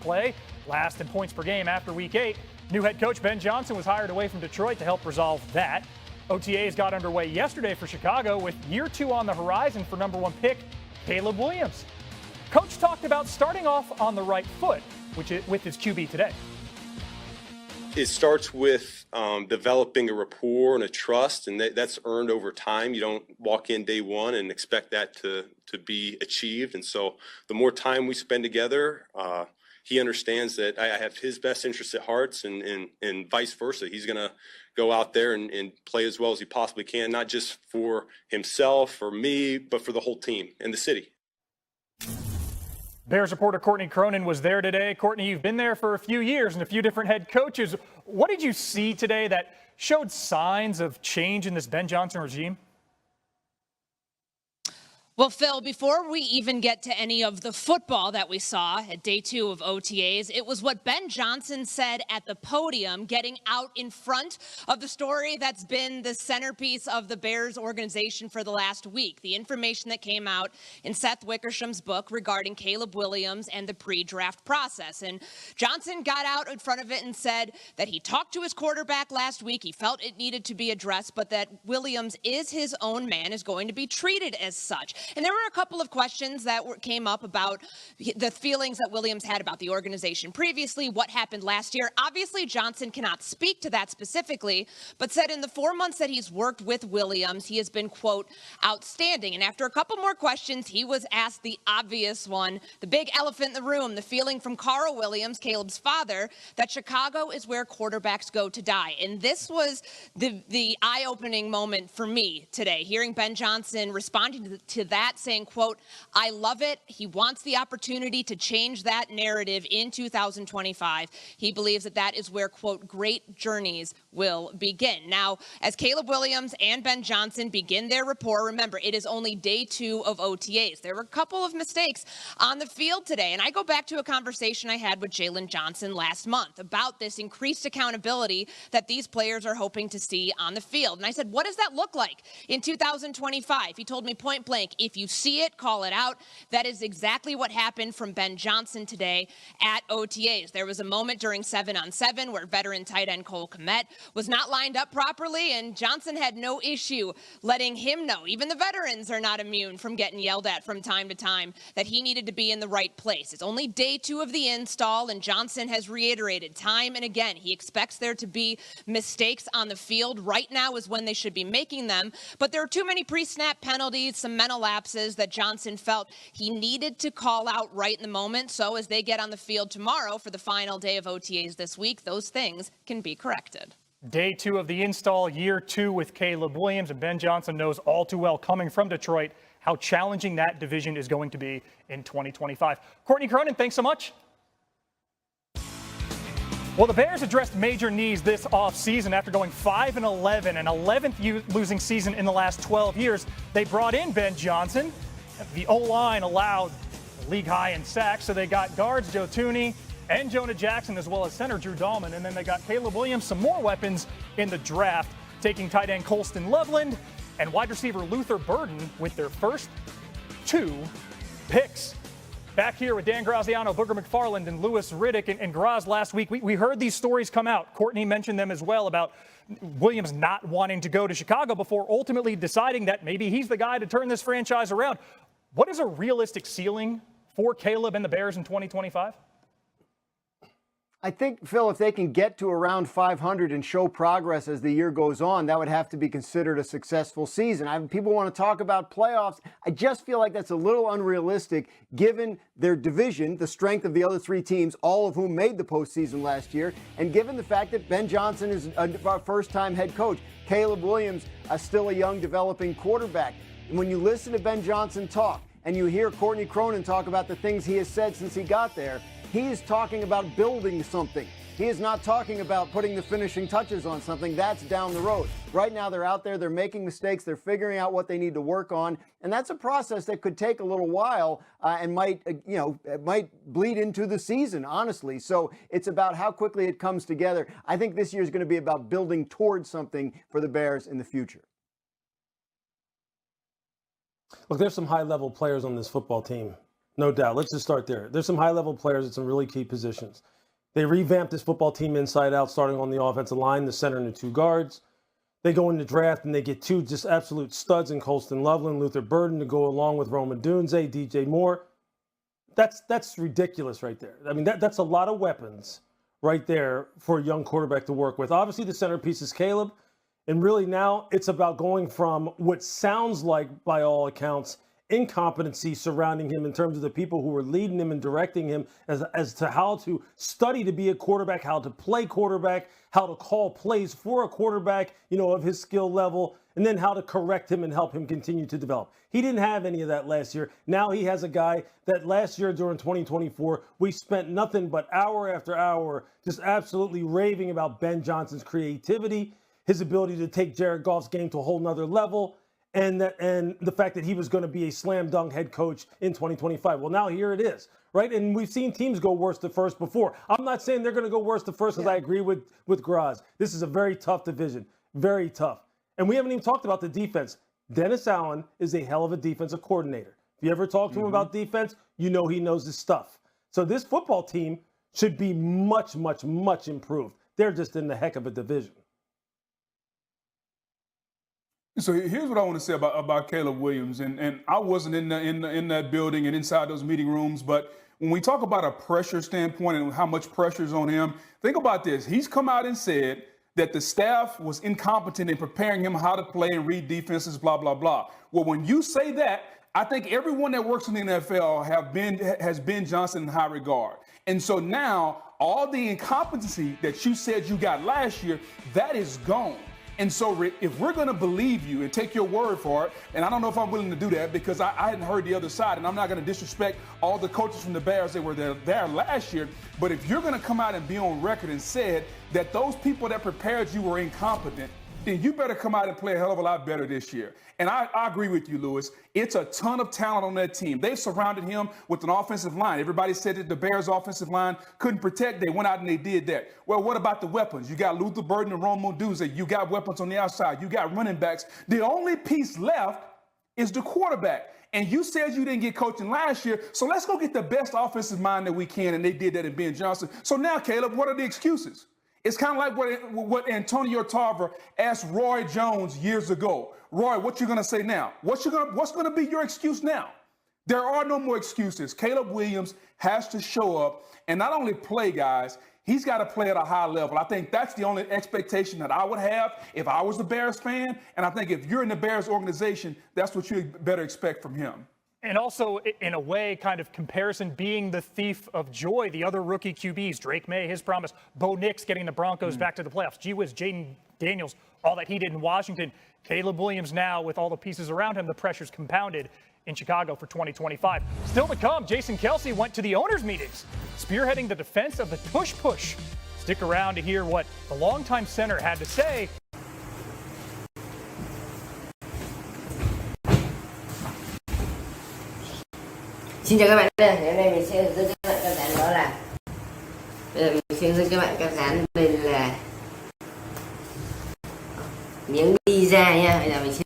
play, last in points per game after Week 8. New head coach Ben Johnson was hired away from Detroit to help resolve that. OTAs got underway yesterday for Chicago with year 2 on the horizon for number 1 pick Caleb Williams. Coach talked about starting off on the right foot, with his QB today. It starts with developing a rapport and a trust, and that's earned over time. You don't walk in day one and expect that to be achieved. And so the more time we spend together, he understands that I have his best interests at heart, and vice versa. He's going to go out there and play as well as he possibly can, not just for himself or me, but for the whole team and the city. Bears reporter Courtney Cronin was there today. Courtney, you've been there for a few years and a few different head coaches. What did you see today that showed signs of change in this Ben Johnson regime? Well, Phil, before we even get to any of the football that we saw at day 2 of OTAs, it was what Ben Johnson said at the podium, getting out in front of the story that's been the centerpiece of the Bears organization for the last week. The information that came out in Seth Wickersham's book regarding Caleb Williams and the pre-draft process. And Johnson got out in front of it and said that he talked to his quarterback last week. He felt it needed to be addressed, but that Williams is his own man, is going to be treated as such. And there were a couple of questions that came up about the feelings that Williams had about the organization previously, what happened last year. Obviously, Johnson cannot speak to that specifically, but said in the 4 months that he's worked with Williams, he has been, quote, outstanding. And after a couple more questions, he was asked the obvious one, the big elephant in the room, the feeling from Carl Williams, Caleb's father, that Chicago is where quarterbacks go to die. And this was the eye-opening moment for me today, hearing Ben Johnson responding to that, saying, quote, I love it. He wants the opportunity to change that narrative in 2025. He believes that that is where, quote, great journeys will begin. Now, as Caleb Williams and Ben Johnson begin their rapport, remember, it is only day 2 of OTAs. There were a couple of mistakes on the field today, and I go back to a conversation I had with Jalen Johnson last month about this increased accountability that these players are hoping to see on the field. And I said, what does that look like in 2025? He told me point blank, if you see it, call it out. That is exactly what happened from Ben Johnson today at OTAs. There was a moment during 7-on-7 where veteran tight end Cole Kmet was not lined up properly, and Johnson had no issue letting him know. Even the veterans are not immune from getting yelled at from time to time, that he needed to be in the right place. It's only day 2 of the install, and Johnson has reiterated time and again he expects there to be mistakes on the field. Right now is when they should be making them, but there are too many pre-snap penalties, some mental lapses that Johnson felt he needed to call out right in the moment. So as they get on the field tomorrow for the final day of OTAs this week, those things can be corrected. Day 2 of the install, year 2 with Caleb Williams, and Ben Johnson knows all too well, coming from Detroit, how challenging that division is going to be in 2025. Courtney Cronin, thanks so much. Well, the Bears addressed major needs this offseason after going 5-11, an 11th losing season in the last 12 years. They brought in Ben Johnson. The O-line allowed league high in sacks, so they got guards Joe Thuney and Jonah Jackson, as well as center Drew Dahlman. And then they got Caleb Williams, some more weapons in the draft, taking tight end Colston Loveland and wide receiver Luther Burden with their first 2 picks. Back here with Dan Graziano, Booger McFarland, and Louis Riddick. And Graz, last week, we heard these stories come out. Courtney mentioned them as well about Williams not wanting to go to Chicago before ultimately deciding that maybe he's the guy to turn this franchise around. What is a realistic ceiling for Caleb and the Bears in 2025? I think, Phil, if they can get to around 500 and show progress as the year goes on, that would have to be considered a successful season. People want to talk about playoffs. I just feel like that's a little unrealistic given their division, the strength of the other 3 teams, all of whom made the postseason last year, and given the fact that Ben Johnson is a first-time head coach. Caleb Williams is still a young, developing quarterback. And when you listen to Ben Johnson talk and you hear Courtney Cronin talk about the things he has said since he got there, he is talking about building something. He is not talking about putting the finishing touches on something. That's down the road. Right now, they're out there, they're making mistakes, they're figuring out what they need to work on, and that's a process that could take a little while and might bleed into the season, honestly. So it's about how quickly it comes together. I think this year is going to be about building towards something for the Bears in the future. Look, there's some high-level players on this football team. No doubt. Let's just start there. There's some high-level players at some really key positions. They revamped this football team inside out, starting on the offensive line, the center and the 2 guards. They go in the draft and they get 2 just absolute studs in Colston Loveland, Luther Burden to go along with Roma Dunze, DJ Moore. That's ridiculous right there. I mean, that's a lot of weapons right there for a young quarterback to work with. Obviously, the centerpiece is Caleb. And really now it's about going from what sounds like, by all accounts, incompetency surrounding him in terms of the people who were leading him and directing him as to how to study to be a quarterback, how to play quarterback, how to call plays for a quarterback, of his skill level, and then how to correct him and help him continue to develop. He didn't have any of that last year. Now he has a guy that last year during 2024, we spent nothing but hour after hour just absolutely raving about Ben Johnson's creativity, his ability to take Jared Goff's game to a whole nother level, and the fact that he was going to be a slam dunk head coach in 2025. Well, now here it is, right? And we've seen teams go worse to first before. I'm not saying they're going to go worse to first, because I agree with Graz. This is a very tough division, very tough. And we haven't even talked about the defense. Dennis Allen is a hell of a defensive coordinator. If you ever talk to him about defense, he knows his stuff. So this football team should be much, much, much improved. They're just in the heck of a division. So here's what I want to say about Caleb Williams, and I wasn't in that building and inside those meeting rooms, but when we talk about a pressure standpoint and how much pressure is on him, think about this. He's come out and said that the staff was incompetent in preparing him how to play and read defenses, blah, blah, blah. Well, when you say that, I think everyone that works in the NFL has Ben Johnson in high regard. And so now all the incompetency that you said you got last year, that is gone. And so if we're going to believe you and take your word for it, and I don't know if I'm willing to do that because I hadn't heard the other side, and I'm not going to disrespect all the coaches from the Bears that were there last year, but if you're going to come out and be on record and said that those people that prepared you were incompetent, then you better come out and play a hell of a lot better this year. And I agree with you, Lewis. It's a ton of talent on that team. They've surrounded him with an offensive line. Everybody said that the Bears' offensive line couldn't protect. They went out and they did that. Well, what about the weapons? You got Luther Burden and Roma Dunze. You got weapons on the outside. You got running backs. The only piece left is the quarterback. And you said you didn't get coaching last year, so let's go get the best offensive mind that we can, and they did that in Ben Johnson. So now, Caleb, what are the excuses? It's kind of like what Antonio Tarver asked Roy Jones years ago. Roy, what you going to say now? What's going to be your excuse now? There are no more excuses. Caleb Williams has to show up and not only play, guys, he's got to play at a high level. I think that's the only expectation that I would have if I was a Bears fan. And I think if you're in the Bears organization, that's what you better expect from him. And also, in a way, kind of comparison, being the thief of joy, the other rookie QBs, Drake May, his promise, Bo Nix getting the Broncos back to the playoffs, gee whiz, Jayden Daniels, all that he did in Washington, Caleb Williams now with all the pieces around him, the pressure's compounded in Chicago for 2025. Still to come, Jason Kelce went to the owners' meetings, spearheading the defense of the tush-push. Stick around to hear what the longtime center had to say. Xin chào các bạn, hôm nay mình sẽ hướng dẫn các bạn các dán đó là bây giờ mình sẽ hướng dẫn các bạn các dán đây là miếng đi ra nha. Bây giờ mình sẽ